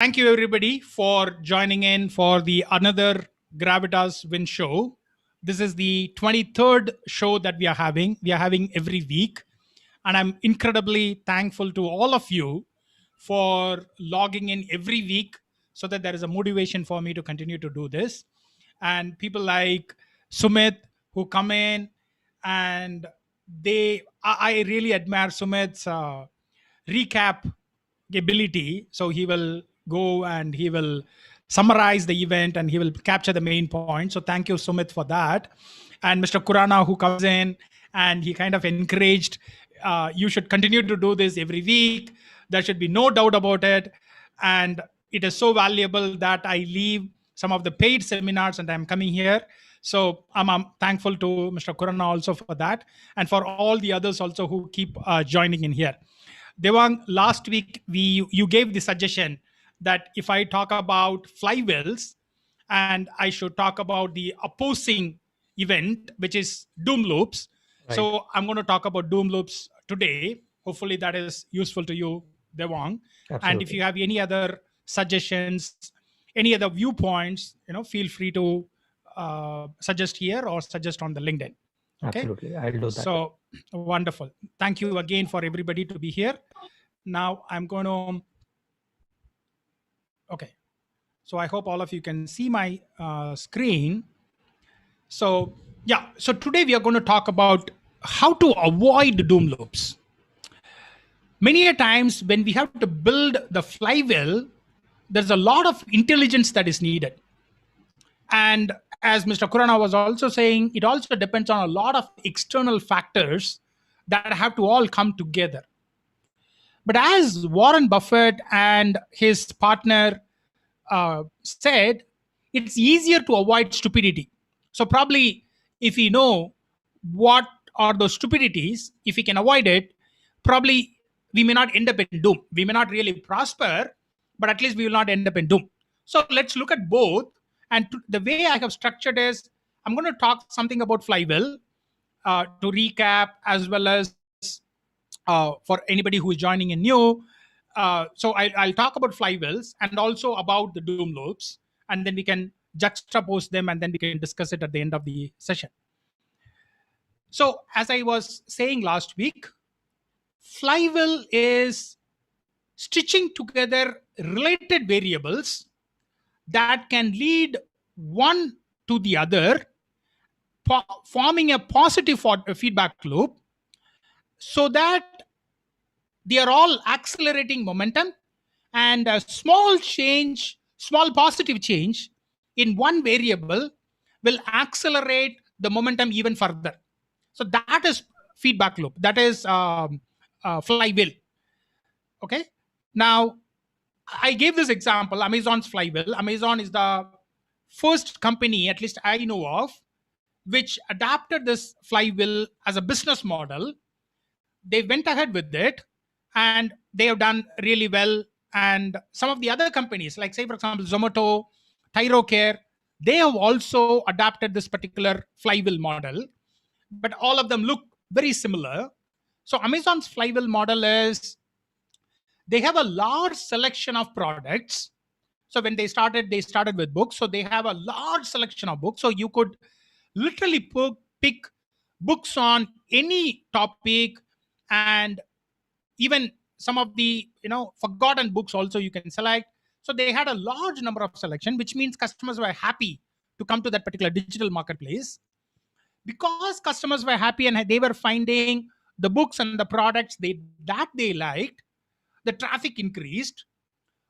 Thank you everybody for joining in for the another Gravitas Win show. This is the 23rd show that we are having. We are having every week. And I'm incredibly thankful to all of you for logging in every week so that there is a motivation for me to continue to do this. And people like Sumit who come in and I really admire Sumit's recap ability. So he will go and he will summarize the event and he will capture the main point. So thank you, Sumit, for that. And Mr. Kurana, who comes in and he kind of encouraged, you should continue to do this every week. There should be no doubt about it. And it is so valuable that I leave some of the paid seminars and I'm coming here. So I'm thankful to Mr. Kurana also for that, and for all the others also who keep joining in here. Devang, last week you gave the suggestion that if I talk about flywheels and I should talk about the opposing event, which is doom loops. Right. So I'm going to talk about doom loops today. Hopefully that is useful to you, Devang. And if Absolutely. you have any other suggestions, any other viewpoints, feel free to suggest here or suggest on the LinkedIn. Okay. Absolutely. I'll do that. So wonderful. Thank you again for everybody to be here. Now I'm going to, okay. So I hope all of you can see my screen. So yeah, so today we are going to talk about how to avoid doom loops. Many a times when we have to build the flywheel, there's a lot of intelligence that is needed. And as Mr. Kurana was also saying, it also depends on a lot of external factors that have to all come together. But as Warren Buffett and his partner said, it's easier to avoid stupidity. So probably if we know what are those stupidities, if we can avoid it, probably we may not end up in doom. We may not really prosper, but at least we will not end up in doom. So let's look at both. And the way I have structured is, I'm going to talk something about flywheel to recap, as well as for anybody who is joining in new. So I'll talk about flywheels and also about the doom loops, and then we can juxtapose them and then we can discuss it at the end of the session. So as I was saying last week, flywheel is stitching together related variables that can lead one to the other, forming a positive feedback loop, so that they are all accelerating momentum, and a small positive change in one variable will accelerate the momentum even further. So that is feedback loop. That is flywheel. Okay. Now, I gave this example, Amazon's flywheel. Amazon is the first company, at least I know of, which adapted this flywheel as a business model. They went ahead with it and they have done really well. And some of the other companies, like say, for example, Zomato, Tyrocare, they have also adapted this particular flywheel model, but all of them look very similar. So Amazon's flywheel model is, they have a large selection of products. So when they started with books. So they have a large selection of books. So you could literally pick books on any topic, and even some of the forgotten books also you can select. So they had a large number of selection, which means customers were happy to come to that particular digital marketplace. Because customers were happy and they were finding the books and the products that they liked, the traffic increased.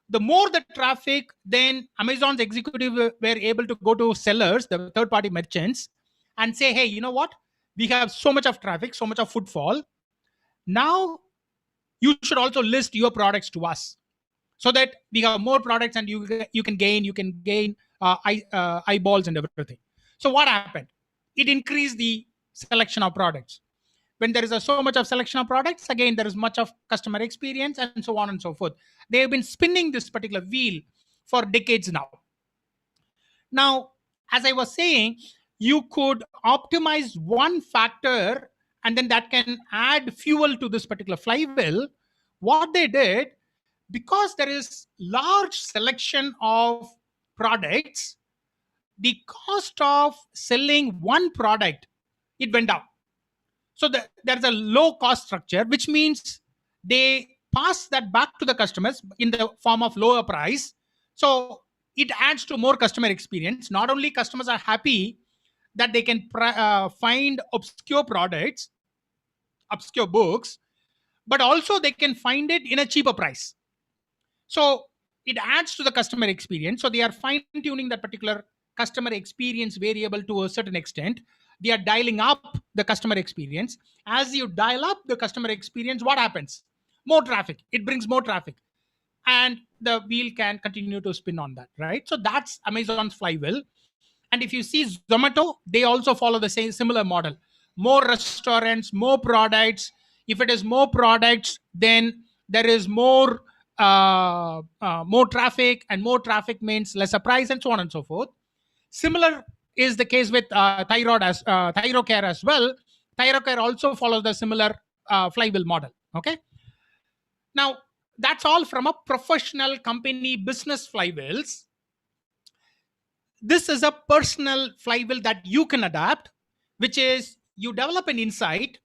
The more the traffic, then Amazon's executive were able to go to sellers, the third party merchants, and say, hey, you know what? We have so much of traffic, so much of footfall. Now you should also list your products to us, so that we have more products and you can gain eyeballs and everything. So what happened? It increased the selection of products. When there is so much of selection of products, again, there is much of customer experience and so on and so forth. They have been spinning this particular wheel for decades now. Now, as I was saying, you could optimize one factor and then that can add fuel to this particular flywheel. What they did, because there is large selection of products, the cost of selling one product, it went down. So there's a low cost structure, which means they pass that back to the customers in the form of lower price. So it adds to more customer experience. Not only customers are happy that they can find obscure products, obscure books, but also they can find it in a cheaper price. So it adds to the customer experience. So they are fine tuning that particular customer experience variable to a certain extent. They are dialing up the customer experience. As you dial up the customer experience, what happens? More traffic. It brings more traffic, and the wheel can continue to spin on that, right? So that's Amazon's flywheel. And if you see Zomato, they also follow the same similar model. More restaurants, more products. If it is more products, then there is more traffic, and more traffic means lesser price, and so on and so forth. Similar is the case with Thyrocare as well. Thyrocare also follows the similar flywheel model. Okay. Now that's all from a professional company business flywheels. This is a personal flywheel that you can adapt, which is you develop an insight.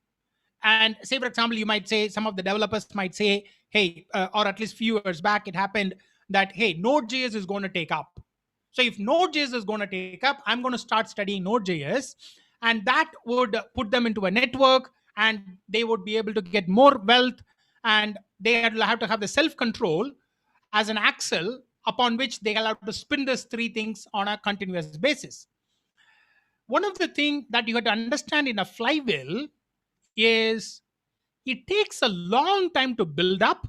And say, for example, you might say, some of the developers might say, hey, or at least few years back it happened that, hey, Node.js is going to take up. So if Node.js is going to take up, I'm going to start studying Node.js, and that would put them into a network, and they would be able to get more wealth, and they have to have the self control as an axle upon which they allow to spin these three things on a continuous basis. One of the things that you have to understand in a flywheel is it takes a long time to build up,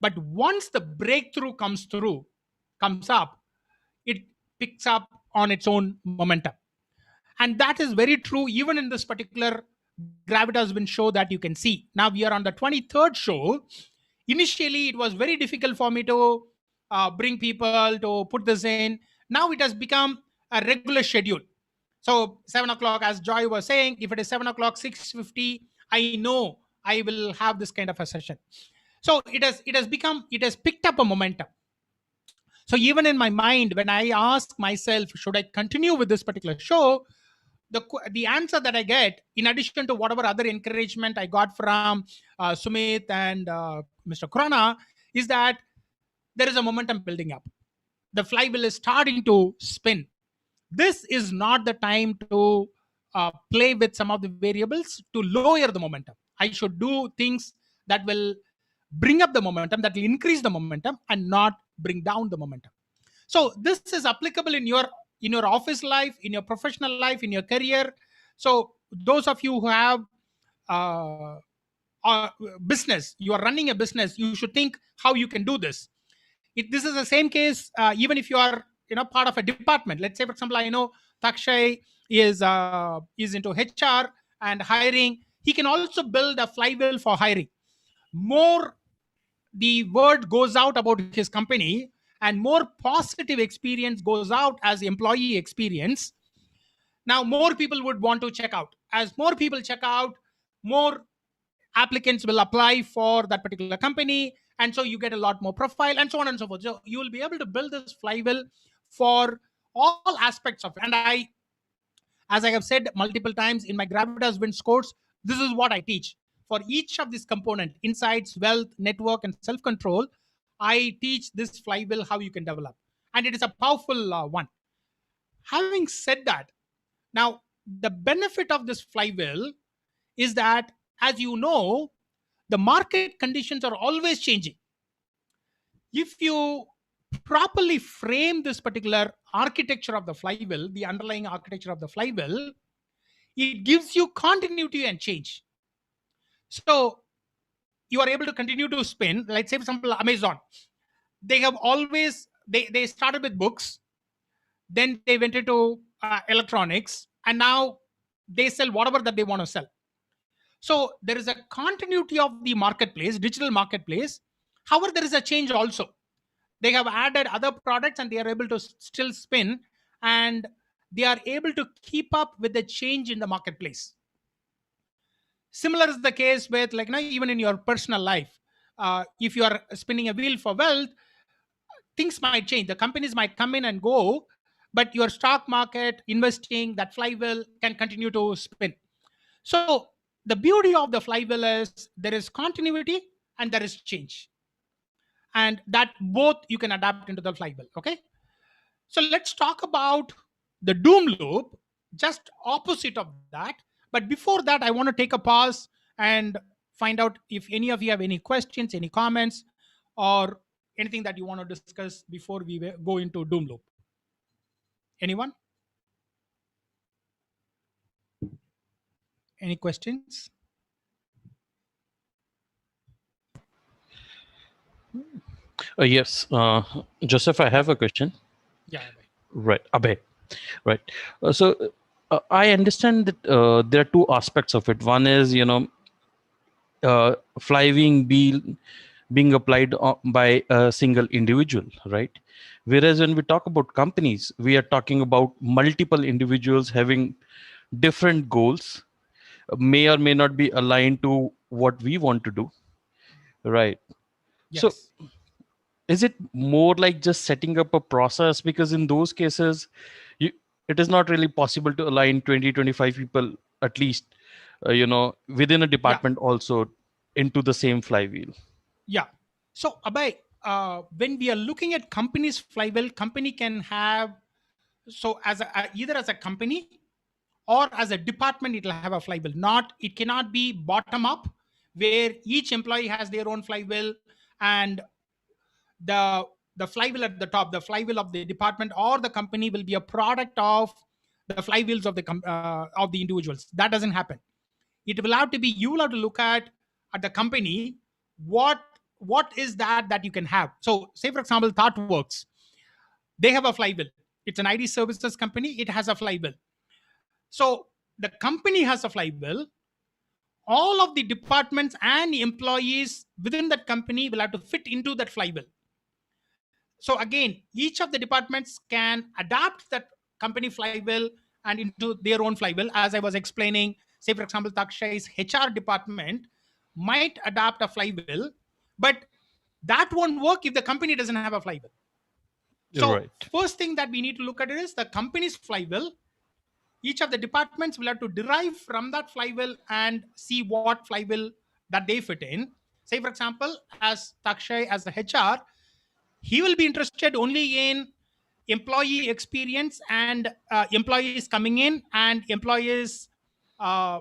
but once the breakthrough comes up, it picks up on its own momentum. And that is very true even in this particular Gravitas Win show that you can see. Now we are on the 23rd show. Initially, it was very difficult for me to bring people to put this in. Now it has become a regular schedule. So 7 o'clock, as Joy was saying, if it is 7 o'clock, 6:50, I know I will have this kind of a session. So it has picked up a momentum. So even in my mind, when I ask myself, should I continue with this particular show? The answer that I get, in addition to whatever other encouragement I got from Sumit and Mr. Krona, is that there is a momentum building up. The flywheel is starting to spin. This is not the time to play with some of the variables to lower the momentum. I should do things that will bring up the momentum, that will increase the momentum, and not bring down the momentum. So this is applicable in your office life, in your professional life, in your career. So those of you who have uh, business, you are running a business, you should think how you can do this. This is the same case even if you are part of a department. Let's say, for example, I know Takshay is into HR and hiring. He can also build a flywheel for hiring. More the word goes out about his company, and more positive experience goes out as employee experience, now more people would want to check out. As more people check out, more applicants will apply for that particular company, and so you get a lot more profile, and so on and so forth. So you will be able to build this flywheel for all aspects of it. And as I have said multiple times in my Gravitas Wins course, this is what I teach. For each of these component, insights, wealth, network, and self-control, I teach this flywheel how you can develop. And it is a powerful one. Having said that, now the benefit of this flywheel is that, as you know, the market conditions are always changing. If you properly frame this particular architecture of the flywheel, the underlying architecture of the flywheel, it gives you continuity and change. So you are able to continue to spin. Like, say, for example, Amazon. They have always, they started with books, then they went into electronics, and now they sell whatever that they want to sell. So there is a continuity of the marketplace, digital marketplace. However, there is a change also. They have added other products, and they are able to still spin, and they are able to keep up with the change in the marketplace. Similar is the case with, like, even in your personal life. if you are spinning a wheel for wealth, things might change. The companies might come in and go, but your stock market investing, that flywheel can continue to spin. So the beauty of the flywheel is there is continuity and there is change, and that both you can adapt into the flywheel. Okay, so let's talk about the doom loop, just opposite of that. But before that, I want to take a pause and find out if any of you have any questions, any comments, or anything that you want to discuss before we go into doom loop. Anyone? Any questions? Yes, Joseph, I have a question. Yeah. Right, Abhay. Right. I understand that there are two aspects of it. One is, flywheeling being applied by a single individual, right? Whereas when we talk about companies, we are talking about multiple individuals having different goals, may or may not be aligned to what we want to do, right? So Yes. is it more like just setting up a process? Because in those cases, it is not really possible to align 20-25 people at least, within a Yeah. department also into the same flywheel. Yeah. So, Abhay, when we are looking at companies flywheel, company can have, so as either as a company or as a department, it'll have a flywheel. Not, it cannot be bottom up, where each employee has their own flywheel, and the the flywheel at the top, the flywheel of the department or the company will be a product of the flywheels of the individuals. That doesn't happen. It will have to be, you will have to look at the company, what is that you can have. So say for example, ThoughtWorks, they have a flywheel. It's an IT services company, it has a flywheel. So the company has a flywheel. All of the departments and employees within that company will have to fit into that flywheel. So again, each of the departments can adapt that company flywheel and into their own flywheel. As I was explaining, say for example, Takshai's HR department might adapt a flywheel, but that won't work if the company doesn't have a flywheel. So Right. first thing that we need to look at is the company's flywheel. Each of the departments will have to derive from that flywheel and see what flywheel that they fit in. Say for example, as Takshai as the HR, he will be interested only in employee experience and employees coming in and employees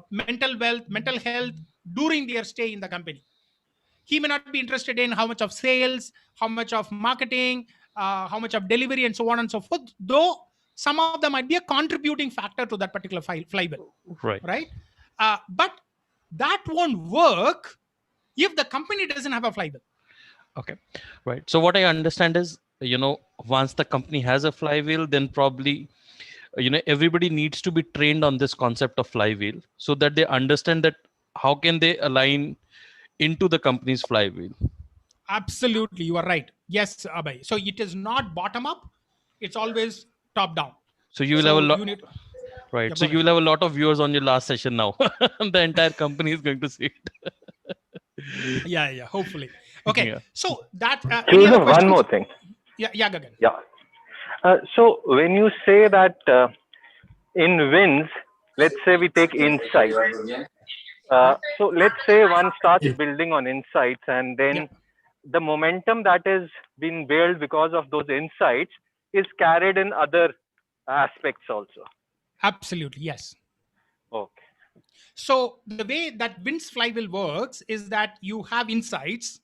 mental health during their stay in the company. He may not be interested in how much of sales, how much of marketing, how much of delivery, and so on and so forth, though some of them might be a contributing factor to that particular flywheel, Right. right? But that won't work if the company doesn't have a flywheel. Okay. Right. So what I understand is, once the company has a flywheel, then probably, everybody needs to be trained on this concept of flywheel so that they understand that how can they align into the company's flywheel. Absolutely, you are right. Yes, Abhay. So it is not bottom up; it's always top down. So you will have a So lot. you need, yeah. Right. Go So ahead. you will have a lot of viewers on your last session now. The entire company is going to see it. Yeah. Hopefully. Okay. Yeah. So that any other Joseph, one questions? more thing. Yeah, Gagan. Yeah. So when you say that in wins, let's say we take insights. So let's say one starts building on insights, and Yeah. then the momentum that is being built because of those insights is carried in other aspects also. Absolutely. Yes. Okay. So the way that Wins Flywheel works is that you have insights,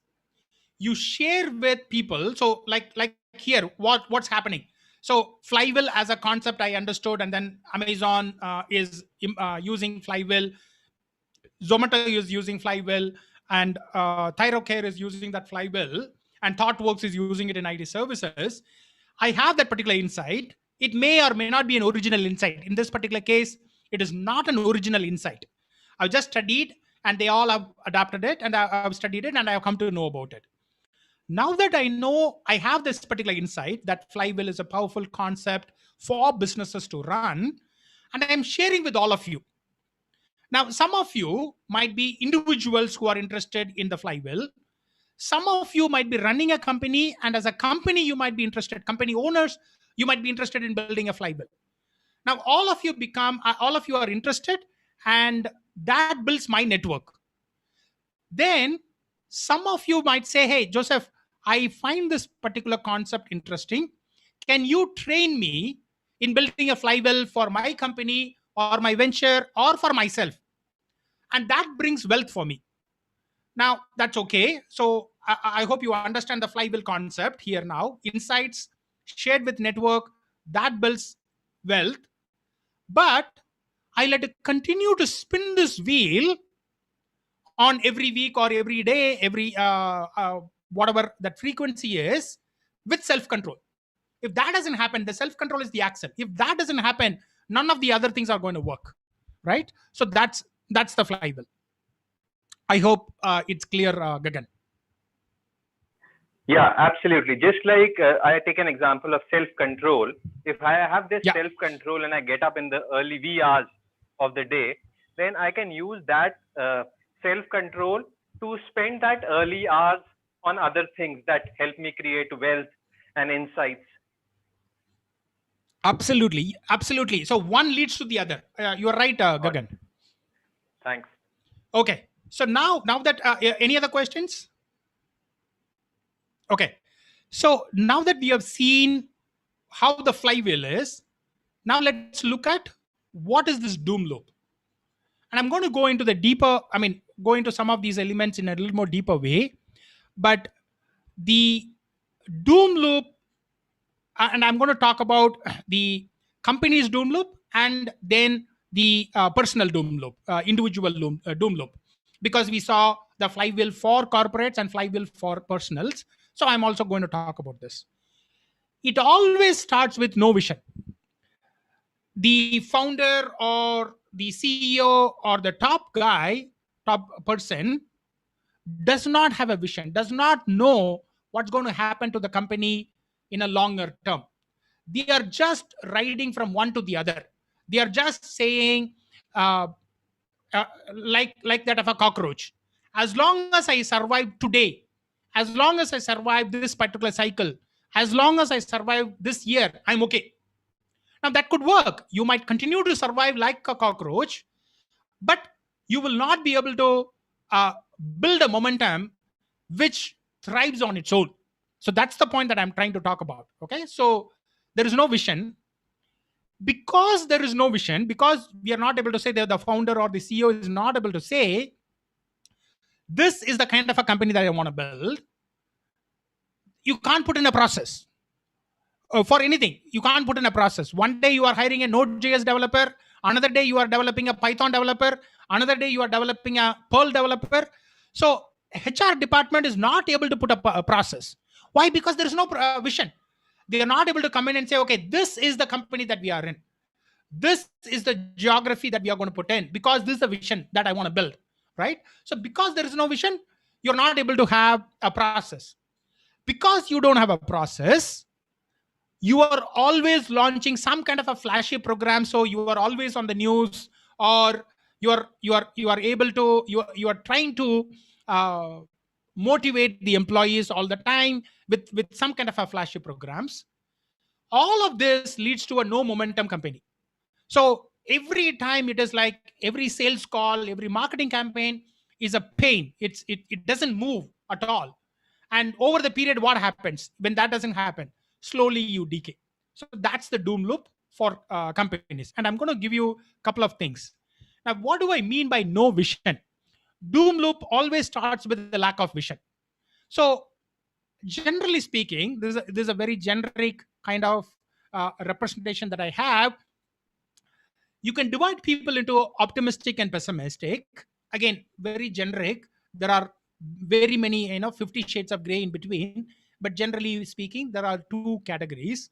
you share with people. So like here, what's happening? So flywheel as a concept I understood, and then Amazon is using flywheel, Zomato is using flywheel, and Thyrocare is using that flywheel, and ThoughtWorks is using it in IT services. I have that particular insight. It may or may not be an original insight. In this particular case, it is not an original insight. I've just studied, and they all have adapted it, and I've studied it, and I have come to know about it. Now that I know I have this particular insight that flywheel is a powerful concept for businesses to run, and I'm sharing with all of you. Now, some of you might be individuals who are interested in the flywheel. some of you might be running a company, and as a company, you might be interested, company owners, you might be interested in building a flywheel. Now, all of you are interested, and that builds my network. Then some of you might say, hey, Joseph, I find this particular concept interesting. Can you train me in building a flywheel for my company or my venture or for myself? And that brings wealth for me. Now, that's okay. So I hope you understand the flywheel concept here now. Insights shared with network, that builds wealth. But I let it continue to spin this wheel on every week or every day, every whatever that frequency is, with self-control. If that doesn't happen, the self-control is the axle. If that doesn't happen, none of the other things are going to work, right? So that's the flywheel. I hope it's clear, Gagan. Yeah, absolutely. Just like I take an example of self-control. If I have this self-control and I get up in the early wee hours of the day, then I can use that self-control to spend that early hours on other things that help me create wealth and insights. Absolutely. So one leads to the other. You are right, Gagan. Thanks. Okay. So now that any other questions? Okay. So now that we have seen how the flywheel is, now let's look at what is this doom loop. And I'm going to go into go into some of these elements in a little more deeper way. But the doom loop, and I'm going to talk about the company's doom loop and then the personal doom loop, individual doom loop, because we saw the flywheel for corporates and flywheel for personals. So I'm also going to talk about this. It always starts with no vision. The founder or the CEO or the top person does not have a vision, does not know what's going to happen to the company in a longer term. They are just riding from one to the other. They are just saying, like that of a cockroach. As long as I survive today, as long as I survive this particular cycle, as long as I survive this year, I'm okay. Now that could work. You might continue to survive like a cockroach, but you will not be able to build a momentum which thrives on its own. So that's the point that I'm trying to talk about. Okay, so there is no vision. Because there is no vision, because we are not able to say that the founder or the CEO is not able to say, this is the kind of a company that I want to build. You can't put in a process. For anything, you can't put in a process. One day you are hiring a Node.js developer, another day you are developing a Python developer, another day you are developing a Perl developer. So HR department is not able to put up a process. Why? Because there is no vision. They are not able to come in and say, okay, this is the company that we are in. This is the geography that we are going to put in, because this is the vision that I want to build, right? So because there is no vision, you're not able to have a process. Because you don't have a process, you are always launching some kind of a flashy program, so you are always on the news, or you are trying to motivate the employees all the time with some kind of a flashy programs. All of this leads to a no momentum company. So every time it is like every sales call, every marketing campaign is a pain. It doesn't move at all. And over the period, what happens when that doesn't happen? Slowly you decay. So that's the doom loop for companies. And I'm going to give you a couple of things. Now, what do I mean by no vision? Doom loop always starts with the lack of vision. So generally speaking, there's a very generic kind of representation that I have. You can divide people into optimistic and pessimistic. Again, very generic. There are very many, 50 shades of gray in between. But generally speaking, there are two categories.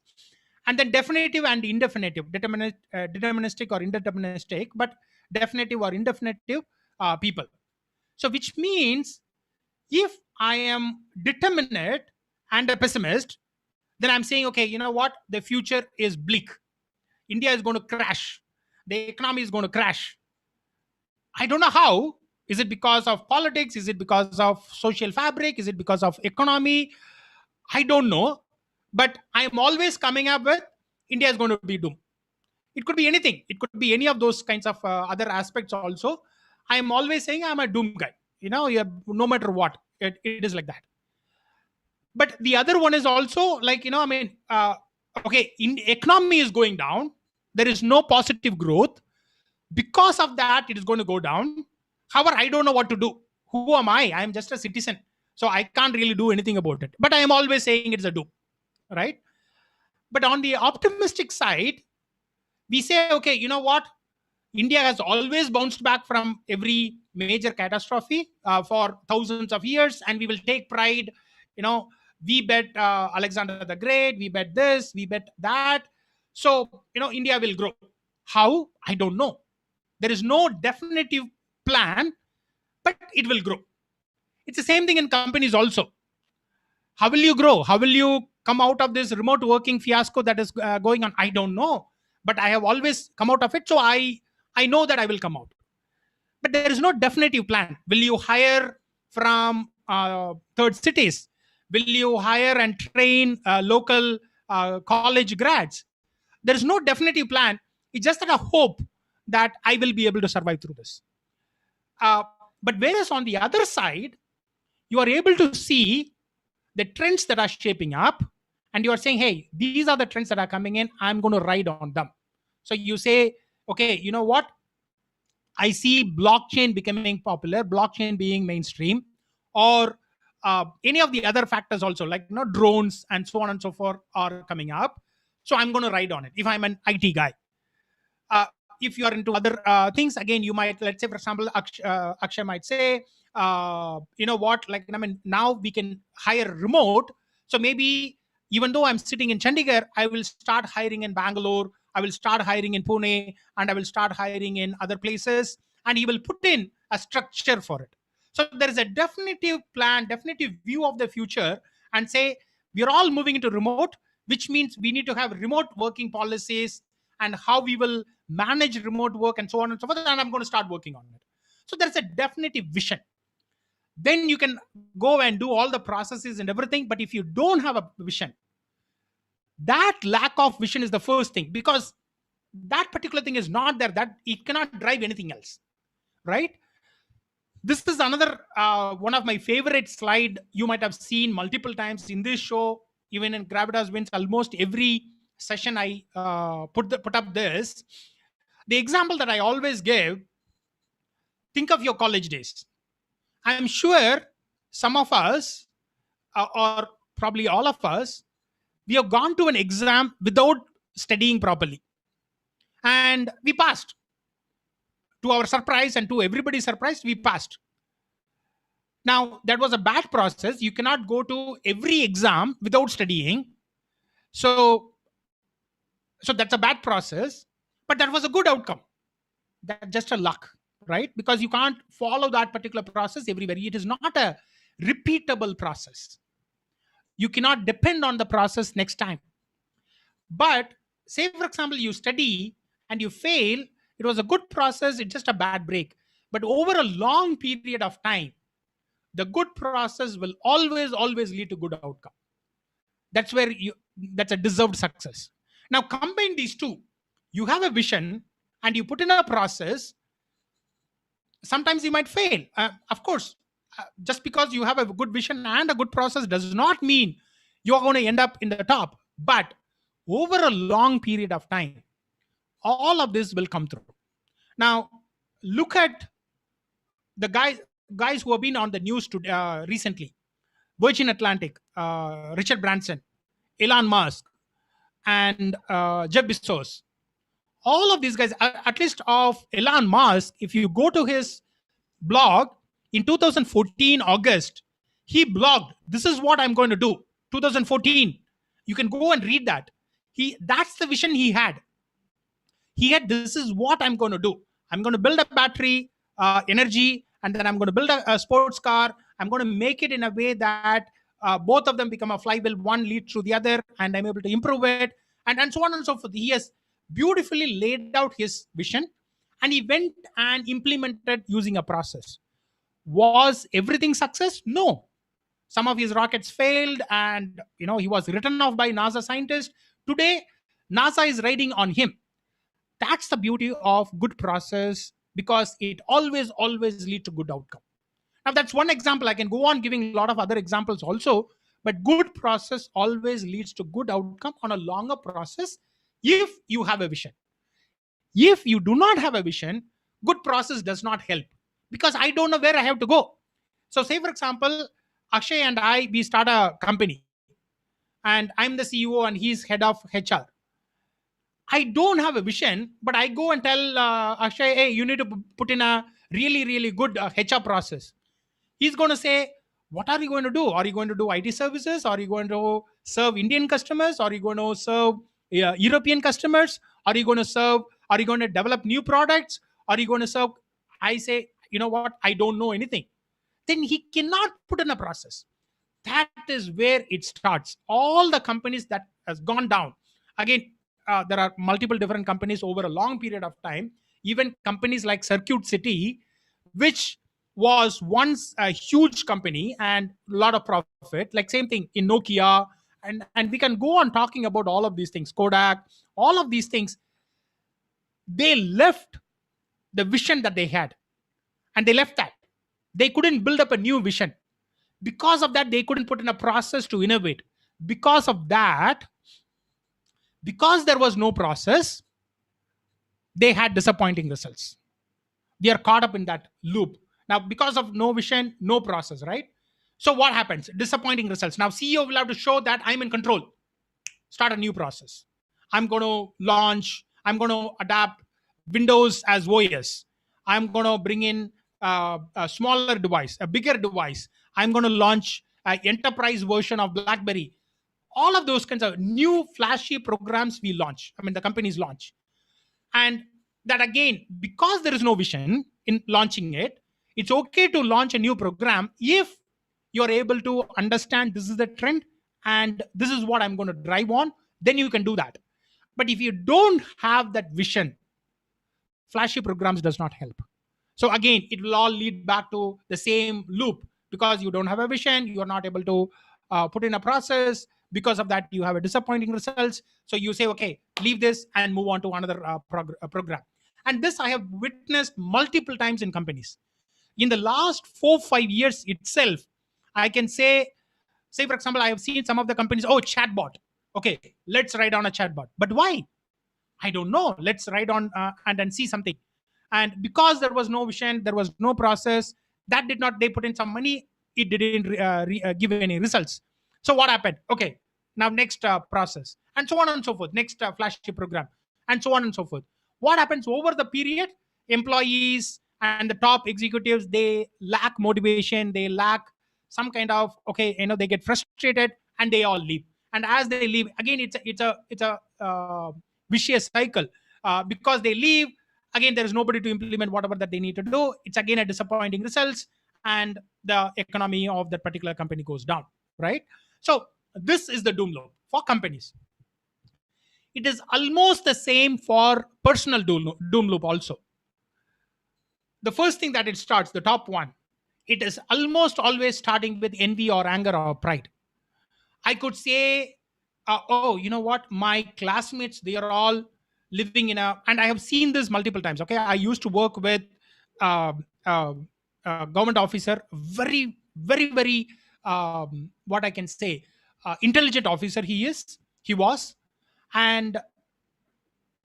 And then definitive and indefinitive, deterministic or indeterministic, but definitive or indefinitive people. So which means if I am determinate and a pessimist, then I'm saying, okay, you know what? The future is bleak. India is going to crash. The economy is going to crash. I don't know how. Is it because of politics? Is it because of social fabric? Is it because of economy? I don't know. But I am always coming up with India is going to be doomed. It could be anything. It could be any of those kinds of other aspects also. I am always saying I'm a doom guy. No matter what, it is like that. But the other one is also like, okay, in economy is going down. There is no positive growth. Because of that, it is going to go down. However, I don't know what to do. Who am I? I am just a citizen. So I can't really do anything about it. But I am always saying it's a doom, right? But on the optimistic side, we say, okay, you know what? India has always bounced back from every major catastrophe for thousands of years, and we will take pride. We bet Alexander the Great, we bet this, we bet that. So, India will grow. How? I don't know. There is no definitive plan, but it will grow. It's the same thing in companies also. How will you grow? How will you come out of this remote working fiasco that is going on? I don't know. But I have always come out of it. So I know that I will come out. But there is no definitive plan. Will you hire from third cities? Will you hire and train local college grads? There is no definitive plan. It's just that a hope that I will be able to survive through this. But whereas on the other side, you are able to see the trends that are shaping up, and you are saying, hey, these are the trends that are coming in. I'm going to ride on them. So you say, okay, you know what? I see blockchain becoming popular, blockchain being mainstream, or any of the other factors also, like drones and so on and so forth are coming up. So I'm going to ride on it if I'm an IT guy. If you are into other things, again, you might, let's say, for example, Akshay might say, you know what, now we can hire remote. So maybe even though I'm sitting in Chandigarh, I will start hiring in Bangalore, I will start hiring in Pune, and I will start hiring in other places. And he will put in a structure for it. So there is a definitive plan, definitive view of the future, and say, we're all moving into remote, which means we need to have remote working policies and how we will manage remote work and so on and so forth. And I'm going to start working on it. So there's a definitive vision. Then you can go and do all the processes and everything. But if you don't have a vision, that lack of vision is the first thing, because that particular thing is not there, that it cannot drive anything else, right? This is another one of my favorite slide. You might have seen multiple times in this show, even in Gravitas Wins, almost every session I put up this. The example that I always give, think of your college days. I'm sure some of us, or probably all of us, we have gone to an exam without studying properly. And we passed. To our surprise and to everybody's surprise, we passed. Now, that was a bad process. You cannot go to every exam without studying. So that's a bad process, but that was a good outcome. That's just a luck, right? Because you can't follow that particular process everywhere. It is not a repeatable process. You cannot depend on the process next time. But say, for example, you study and you fail, it was a good process, it's just a bad break. But over a long period of time, the good process will always lead to good outcome. That's a deserved success. Now combine these two. You have a vision and you put in a process. Sometimes you might fail. Of course, just because you have a good vision and a good process does not mean you're going to end up in the top. But over a long period of time, all of this will come through. Now, look at the guys who have been on the news recently. Virgin Atlantic, Richard Branson, Elon Musk, and Jeff Bezos. All of these guys, at least of Elon Musk, if you go to his blog in 2014 August, he blogged, this is what I'm going to do. 2014, you can go and read that. That's the vision he had. He had, this is what I'm going to do. I'm going to build a battery energy, and then I'm going to build a sports car. I'm going to make it in a way that both of them become a flywheel, one leads to the other, and I'm able to improve it, and so on and so forth. He has beautifully laid out his vision, and he went and implemented using a process. Was everything success? No. Some of his rockets failed, and he was written off by NASA scientists. Today, NASA is riding on him. That's the beauty of good process, because it always lead to good outcome. Now, that's one example. I can go on giving a lot of other examples also, but good process always leads to good outcome on a longer process if you have a vision. If you do not have a vision, good process does not help, because I don't know where I have to go. So say, for example, Akshay and we start a company, and I'm the CEO and he's head of HR. I don't have a vision, but I go and tell Akshay, hey, you need to put in a really good HR process. He's going to say, what are you going to do? Are you going to do IT services? Are you going to serve Indian customers? Are you going to serve European customers? Are you going to develop new products? Are you going to serve? I say, you know what? I don't know anything. Then he cannot put in a process. That is where it starts. All the companies that has gone down. Again, there are multiple different companies over a long period of time. Even companies like Circuit City, which was once a huge company and a lot of profit, like same thing in Nokia, and we can go on talking about all of these things, Kodak, all of these things. They left the vision that they had, and they left that. They couldn't build up a new vision. Because of that, they couldn't put in a process to innovate. Because of that, because there was no process, they had disappointing results. They are caught up in that loop. Now, because of no vision, no process, right? So what happens? Disappointing results. Now, CEO will have to show that I'm in control. Start a new process. I'm going to launch, I'm going to adapt Windows as OS. I'm going to bring in a smaller device, a bigger device. I'm going to launch an enterprise version of BlackBerry. All of those kinds of new flashy programs we launch. I mean, the companies launch. And that again, because there is no vision in launching it, it's okay to launch a new program if you're able to understand this is the trend and this is what I'm going to drive on, then you can do that. But if you don't have that vision, flashy programs does not help. So again, it will all lead back to the same loop. Because you don't have a vision, you are not able to put in a process. Because of that, you have a disappointing results. So you say, okay, leave this and move on to another program. And this I have witnessed multiple times in companies. In the last 4-5 years itself, I can say, for example, I have seen some of the companies, oh, chatbot. Okay, let's write on a chatbot. But why? I don't know. Let's write on and then see something. And because there was no vision, there was no process, that did not, they put in some money, it didn't give any results. So what happened? Okay, now next process, and so on and so forth. Next flashy program, and so on and so forth. What happens over the period? Employees and the top executives, they lack motivation, they lack some kind of, okay, they get frustrated and they all leave. And as they leave, again, it's a vicious cycle. Because they leave, again, there is nobody to implement whatever that they need to do. It's again a disappointing results, and the economy of that particular company goes down, right? So this is the doom loop for companies. It is almost the same for personal doom loop also. The first thing that it starts, the top one, it is almost always starting with envy or anger or pride. I could say, oh, you know what? My classmates, they are all living in a, and I have seen this multiple times. Okay, I used to work with government officer, very, what I can say, intelligent officer he was, and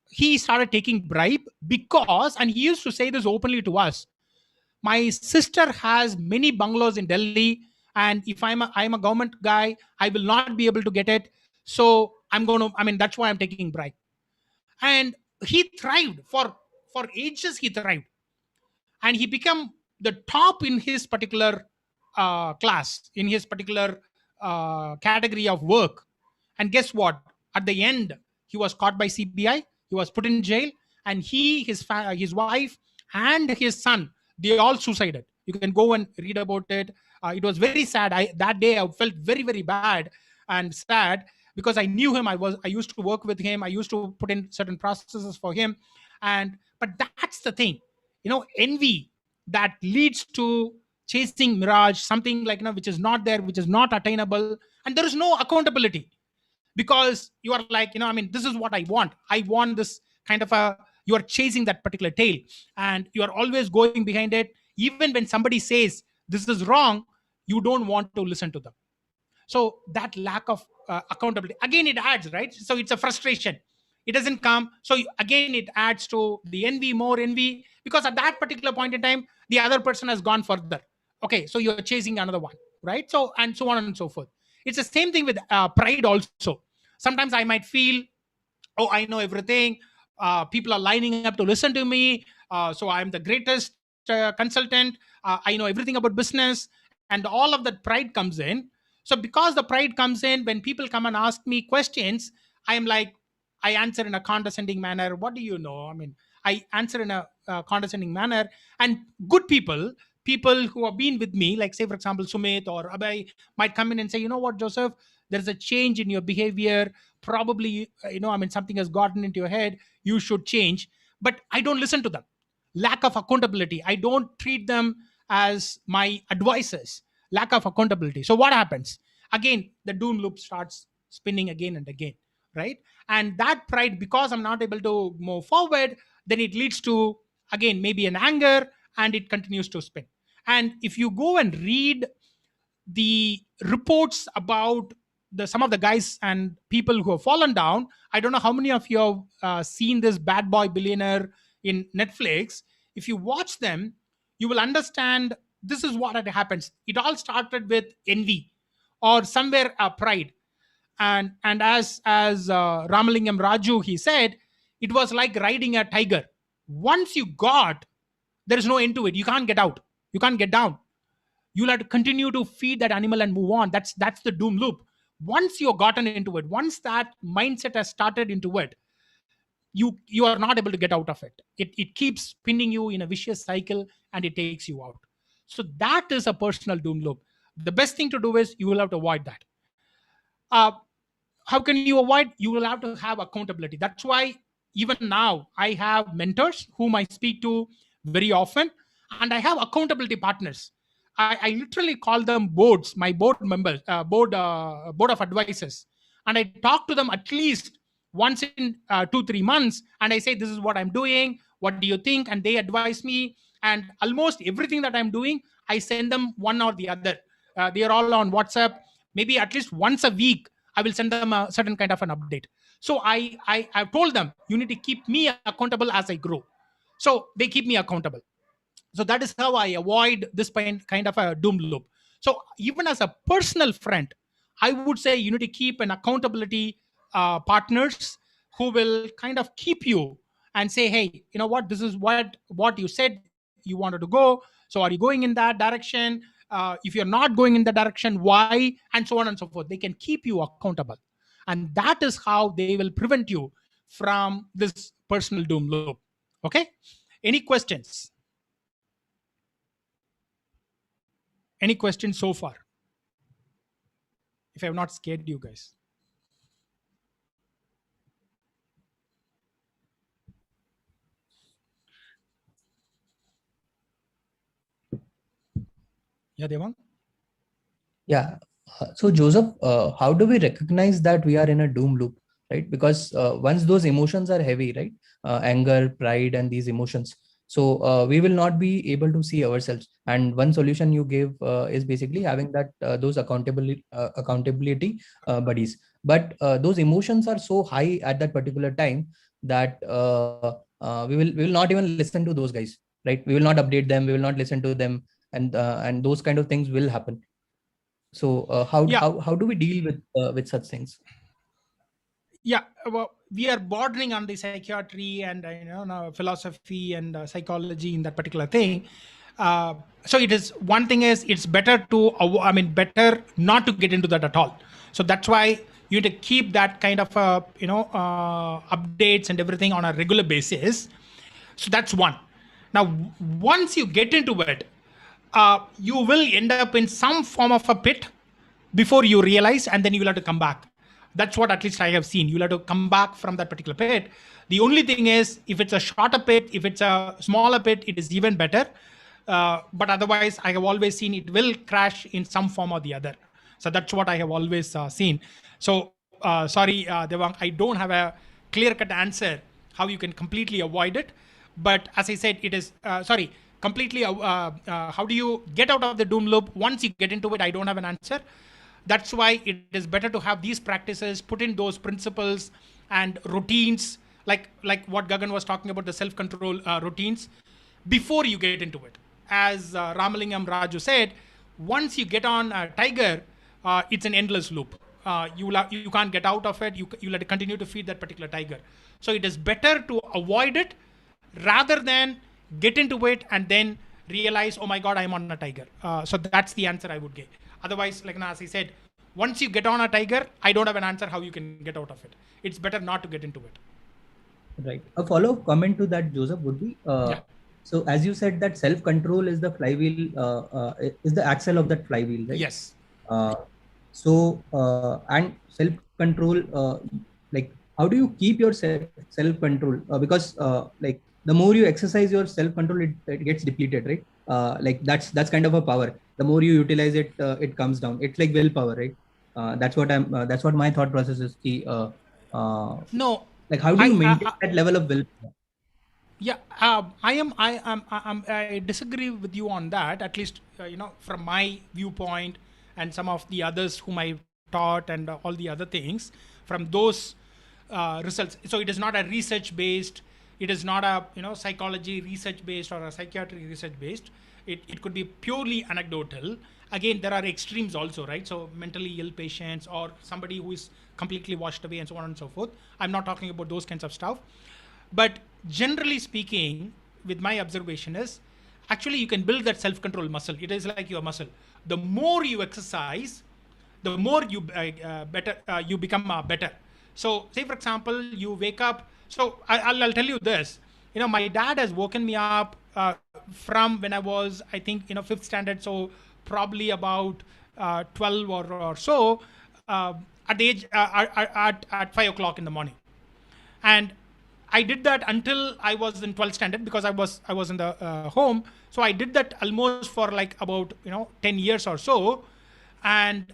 he started taking bribe because, and he used to say this openly to us, my sister has many bungalows in Delhi, and if I'm a government guy, I will not be able to get it. So that's why I'm taking bribe. And he thrived for ages. He thrived, and he became the top in his particular class, in his particular category of work. And guess what? At the end, he was caught by CBI. He was put in jail, and his wife, and his son, they all suicided. You can go and read about it. It was very sad. That day I felt very bad and sad, because I knew him. I used to work with him. I used to put in certain processes for him. But that's the thing, envy that leads to chasing mirage, something like, which is not there, which is not attainable, and there is no accountability, because you are like, this is what I want this kind of a, you are chasing that particular tail, and you are always going behind it. Even when somebody says this is wrong, you don't want to listen to them. So that lack of accountability, again, it adds, right? So it's a frustration, it doesn't come. So again, it adds to the envy, more envy, because at that particular point in time, the other person has gone further. Okay, so you're chasing another one, right? So, and so on and so forth. It's the same thing with pride also. Sometimes I might feel, oh, I know everything, people are lining up to listen to me, so I'm the greatest consultant, I know everything about business, and all of that pride comes in. So because the pride comes in, when people come and ask me questions, I am like, I answer in a condescending manner. What do you know? I answer in a condescending manner. And good people who have been with me, like say for example Sumit or Abhay, might come in and say, you know what, Joseph, there's a change in your behavior, probably, something has gotten into your head, you should change. But I don't listen to them. Lack of accountability, I don't treat them as my advisors. Lack of accountability. So what happens? Again, the doom loop starts spinning again and again, right? And that pride, because I'm not able to move forward, then it leads to, again, maybe an anger, and it continues to spin. And if you go and read the reports about some of the guys and people who have fallen down, I don't know how many of you have seen this Bad Boy Billionaire in Netflix. If you watch them, you will understand this is what it happens. It all started with envy, or somewhere pride. And as Ramalingam Raju, he said, it was like riding a tiger. Once you got, there is no end to it. You can't get out, you can't get down. You'll have to continue to feed that animal and move on. That's the doom loop. Once you've gotten into it, once that mindset has started into it, you are not able to get out of it. It keeps spinning you in a vicious cycle, and it takes you out. So that is a personal doom loop. The best thing to do is you will have to avoid that. uh, how can you avoid? You will have to have accountability. That's why even now I have mentors whom I speak to very often, and I have accountability partners. I literally call them boards, my board members, board of advisors, and I talk to them at least once in 2-3 months, and I say, this is what I'm doing, what do you think? And they advise me, and almost everything that I'm doing, I send them one or the other. They are all on WhatsApp. Maybe at least once a week I will send them a certain kind of an update. So I've told them, you need to keep me accountable as I grow. So they keep me accountable. So that is how I avoid this kind of a doom loop. So even as a personal friend, I would say you need to keep an accountability partners who will kind of keep you and say, hey, you know what, this is what you said you wanted to go. So are you going in that direction? If you're not going in the direction, why? And so on and so forth. They can keep you accountable, and that is how they will prevent you from this personal doom loop. Okay, any questions? Any questions so far? If I have not scared you guys. Yeah, Devang? Yeah. So Joseph, how do we recognize that we are in a doom loop, right? Because once those emotions are heavy, right? Anger, pride, and these emotions. So we will not be able to see ourselves. And one solution you gave is basically having that those accountability buddies. But those emotions are so high at that particular time that we will not even listen to those guys, right? We will not update them. We will not listen to them, and those kind of things will happen. So how do we deal with such things? Yeah, well, we are bordering on the psychiatry and now philosophy and psychology in that particular thing. So it is, one thing is, it's better to better not to get into that at all. So that's why you need to keep that kind of updates and everything on a regular basis. So that's one. Now once you get into it, you will end up in some form of a pit before you realize, and then you will have to come back. That's what at least I have seen. You'll have to come back from that particular pit. The only thing is, if it's a shorter pit, if it's a smaller pit, it is even better. but otherwise I have always seen it will crash in some form or the other. So that's what I have always seen. So sorry, Devang, I don't have a clear cut answer how you can completely avoid it. But as I said, it is completely how do you get out of the doom loop? Once you get into it, I don't have an answer. That's why it is better to have these practices, put in those principles and routines, like what Gagan was talking about, the self-control routines, before you get into it. As Ramalingam Raju said, once you get on a tiger, it's an endless loop. You can't get out of it. You'll have to continue to feed that particular tiger. So it is better to avoid it rather than get into it and then realize, oh my God, I'm on a tiger. So that's the answer I would give. Otherwise, like as I said, once you get on a tiger, I don't have an answer how you can get out of it. It's better not to get into it. Right. A follow-up comment to that, Joseph, would be, so as you said that self-control is the flywheel, is the axle of that flywheel, right? Yes. And self-control, like how do you keep your self-control? Because like the more you exercise your self-control, it gets depleted, right? Like that's kind of a power. The more you utilize it, it comes down. It's like willpower, right? That's what my thought process is. No. Like how do you maintain that level of willpower? Yeah, I disagree with you on that. At least from my viewpoint and some of the others whom I taught and all the other things from those results. So it is not a research based. It is not a psychology research based or a psychiatry research based. It could be purely anecdotal. Again, there are extremes also, right? So mentally ill patients or somebody who is completely washed away and so on and so forth. I'm not talking about those kinds of stuff. But generally speaking, with my observation is, actually you can build that self-control muscle. It is like your muscle. The more you exercise, the more you you become better. So say for example, you wake up. So I'll tell you this. My dad has woken me up from when I was, I think, 5th standard. So probably about 12 or so at the age at 5 o'clock in the morning. And I did that until I was in 12th standard because I was in the home. So I did that almost for like about 10 years or so, and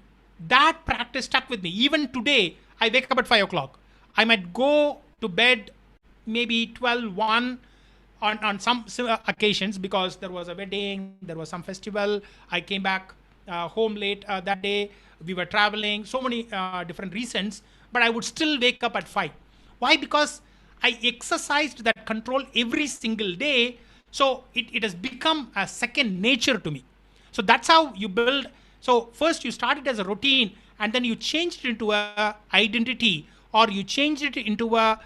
that practice stuck with me. Even today, I wake up at 5 o'clock. I might go to bed maybe 12, 1 on some occasions because there was a wedding, there was some festival. I came back home late that day. We were traveling, so many different reasons, but I would still wake up at 5. Why? Because I exercised that control every single day. So it has become a second nature to me. So that's how you build. So first you start it as a routine and then you changed it into a identity, or you changed it into a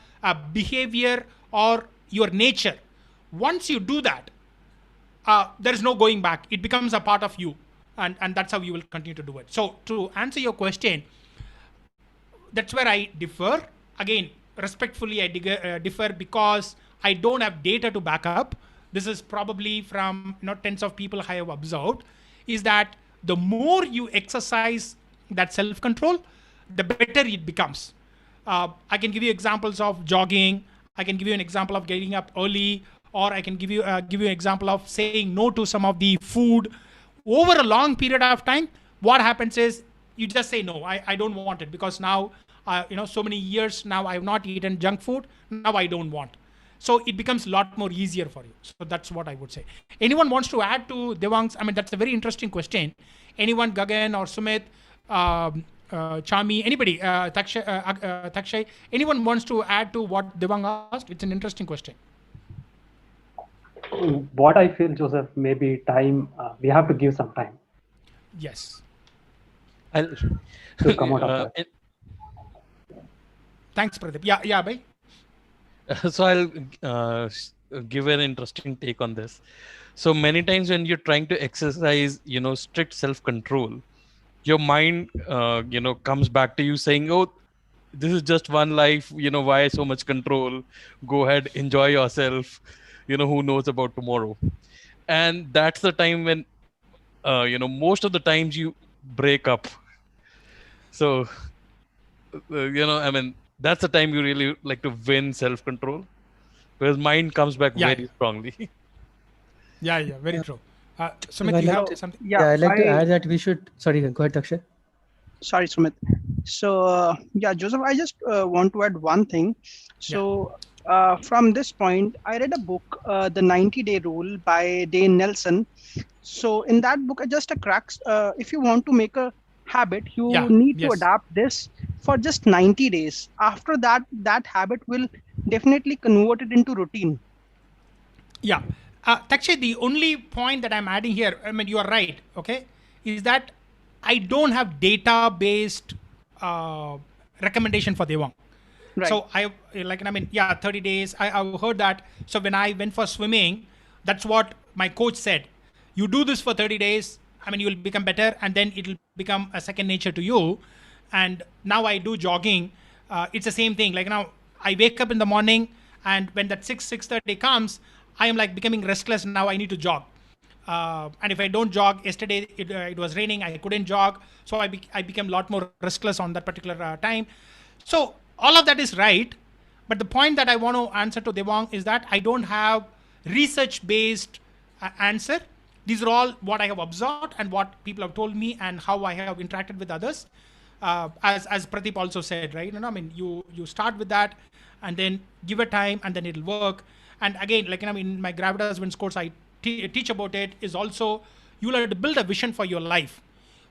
behavior or your nature. Once you do that, there is no going back. It becomes a part of you. And that's how you will continue to do it. So to answer your question, that's where I differ. Again, respectfully, I differ because I don't have data to back up. This is probably from tens of people I have observed, is that the more you exercise that self-control, the better it becomes. I can give you examples of jogging. I can give you an example of getting up early, or I can give you an example of saying no to some of the food. Over a long period of time, what happens is you just say no, I don't want it because now so many years now I have not eaten junk food. Now I don't want. So it becomes a lot more easier for you. So that's what I would say. Anyone wants to add to Devang's? I mean, that's a very interesting question. Anyone, Gagan or Sumit, Chami, anybody, Takshay, anyone wants to add to what Devang asked? It's an interesting question. What I feel, Joseph, maybe time, we have to give some time. Yes. To come out of that. Thanks, Pradeep. Yeah, bhai. So I'll give an interesting take on this. So many times when you're trying to exercise, strict self-control, your mind, comes back to you saying, oh, this is just one life, why so much control? Go ahead, enjoy yourself. Who knows about tomorrow? And that's the time when, most of the times you break up. So, I mean, that's the time you really like to win self-control, because mind comes back very strongly. Yeah, very true. Sumit, I'd you like have to- something? Yeah, I'd like to add that we should. Sorry, go ahead, Akshay. Sorry, Sumit. So yeah, Joseph, I just want to add one thing. So from this point, I read a book, The 90-Day Rule by Dane Nelson. So in that book, just a cracks. If you want to make a habit, you need to adapt this for just 90 days. After that, that habit will definitely convert it into routine. Yeah. Takshay, the only point that I'm adding here, I mean, you are right, okay, is that I don't have data-based recommendation for Devang. Right. So 30 days, I've heard that. So when I went for swimming, that's what my coach said. You do this for 30 days, I mean, you will become better, and then it'll become a second nature to you. And now I do jogging. It's the same thing. Like now, I wake up in the morning, and when that 6:30 comes, I am like becoming restless. Now I need to jog. And if I don't jog, yesterday it was raining, I couldn't jog. So I became a lot more restless on that particular time. So all of that is right. But the point that I want to answer to Devang is that I don't have research-based answer. These are all what I have observed and what people have told me and how I have interacted with others. As Pradeep also said, right? I mean, you start with that and then give it time and then it'll work. And again, in my Gravitas Wins course, I teach about it, is also you'll have to build a vision for your life.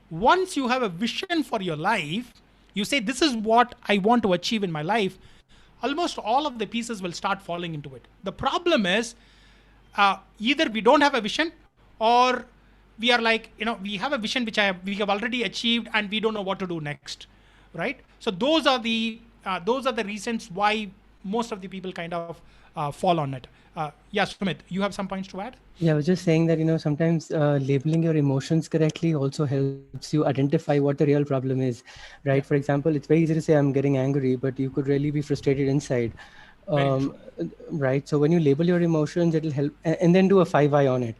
Once you have a vision for your life, you say, this is what I want to achieve in my life, almost all of the pieces will start falling into it. The problem is either we don't have a vision, or we are like, we have a vision which we have already achieved and we don't know what to do next, right? So those are the reasons why most of the people kind of fall on it. Yeah, Sumit, you have some points to add? Yeah, I was just saying that, sometimes labeling your emotions correctly also helps you identify what the real problem is, right? Yeah. For example, it's very easy to say I'm getting angry, but you could really be frustrated inside, right? So when you label your emotions, it'll help, and then do a 5 why on it.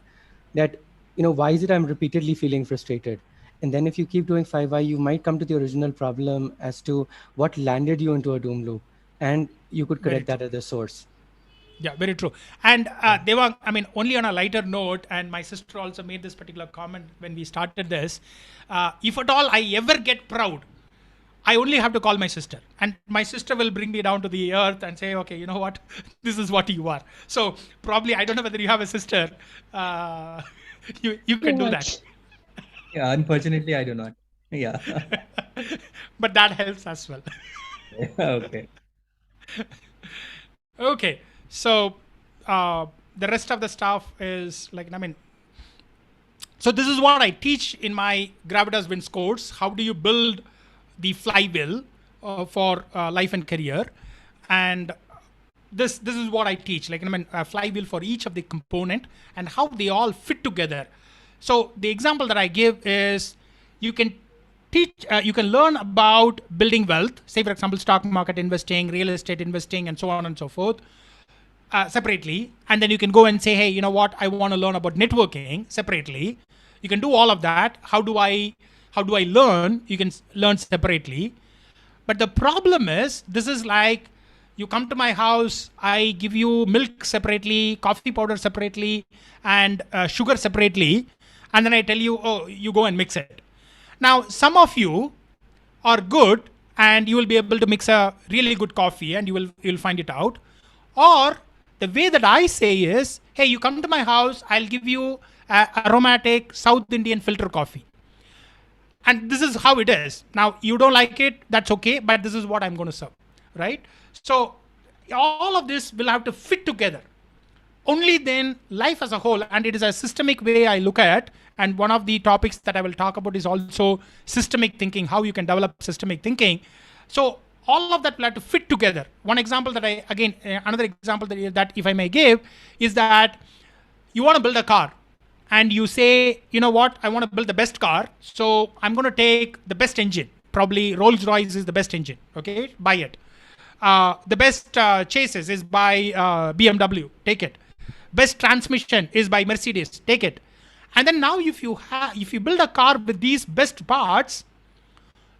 That, why is it I'm repeatedly feeling frustrated? And then if you keep doing 5 why, you might come to the original problem as to what landed you into a doom loop, and you could correct that at the source. Yeah, very true. And Devang, I mean, only on a lighter note, and my sister also made this particular comment when we started this, if at all I ever get proud, I only have to call my sister, and my sister will bring me down to the earth and say, okay, you know what, this is what you are. So probably, I don't know whether you have a sister, you can do that. Yeah, unfortunately, I do not. Yeah. But that helps as well. Okay. Okay. So the rest of the stuff is so this is what I teach in my Gravitas Wins course. How do you build the flywheel for life and career? And this is what I teach, a flywheel for each of the component and how they all fit together. So the example that I give is you can learn about building wealth, say for example, stock market investing, real estate investing, and so on and so forth, separately. And then you can go and say, hey, you know what, I want to learn about networking separately. You can do all of that. How do I learn? You can learn separately. But the problem is, this is like, you come to my house, I give you milk separately, coffee powder separately, and sugar separately. And then I tell you, oh, you go and mix it. Now, some of you are good and you will be able to mix a really good coffee and you'll find it out. Or the way that I say is, hey, you come to my house, I'll give you aromatic South Indian filter coffee. And this is how it is. Now, you don't like it, that's okay, but this is what I'm going to serve, right? So all of this will have to fit together. Only then life as a whole, and it is a systemic way I look at, and one of the topics that I will talk about is also systemic thinking, how you can develop systemic thinking. So all of that will have to fit together. One example that another example that if I may give is that you want to build a car and you say, you know what, I want to build the best car. So I'm going to take the best engine. Probably Rolls-Royce is the best engine. Okay, buy it. The best chassis is by BMW. Take it. Best transmission is by Mercedes. Take it. And then now if you build a car with these best parts,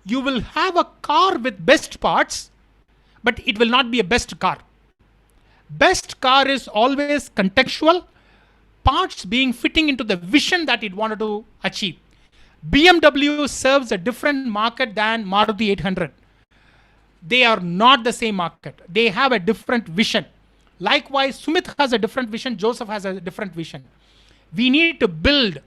you will have a car with best parts, but it will not be a best car. Best car is always contextual, parts being fitting into the vision that it wanted to achieve. BMW serves a different market than Maruti 800. They are not the same market. They have a different vision. Likewise, Sumit has a different vision. Joseph has a different vision. We need to build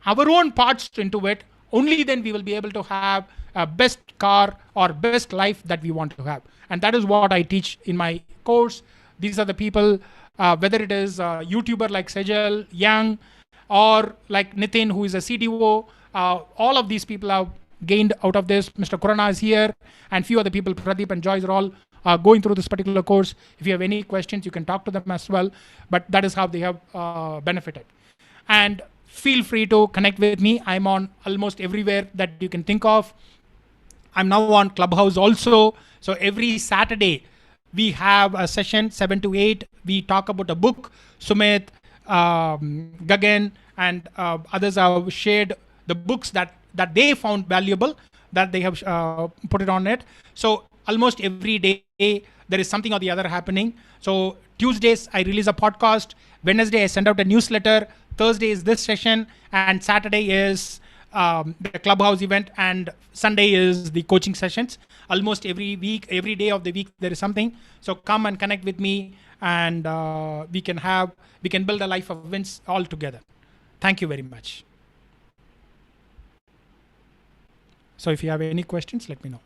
our own parts into it. Only then we will be able to have a best car or best life that we want to have. And that is what I teach in my course. These are the people, whether it is a YouTuber like Sejal, Young, or like Nitin, who is a CDO, all of these people have gained out of this. Mr. Kurana is here, and few other people, Pradeep and Joyce, are all going through this particular course. If you have any questions, you can talk to them as well. But that is how they have benefited. And feel free to connect with me. I'm on almost everywhere that you can think of. I'm now on Clubhouse also. So every Saturday, we have a session 7 to 8. We talk about a book. Sumit, Gagan, and others have shared the books that they found valuable, that they have put it on it. So almost every day, there is something or the other happening. So Tuesdays, I release a podcast. Wednesday, I send out a newsletter. Thursday is this session. And Saturday is the Clubhouse event. And Sunday is the coaching sessions. Almost every week, every day of the week, there is something. So come and connect with me, and we can build a life of wins all together. Thank you very much. So if you have any questions, let me know.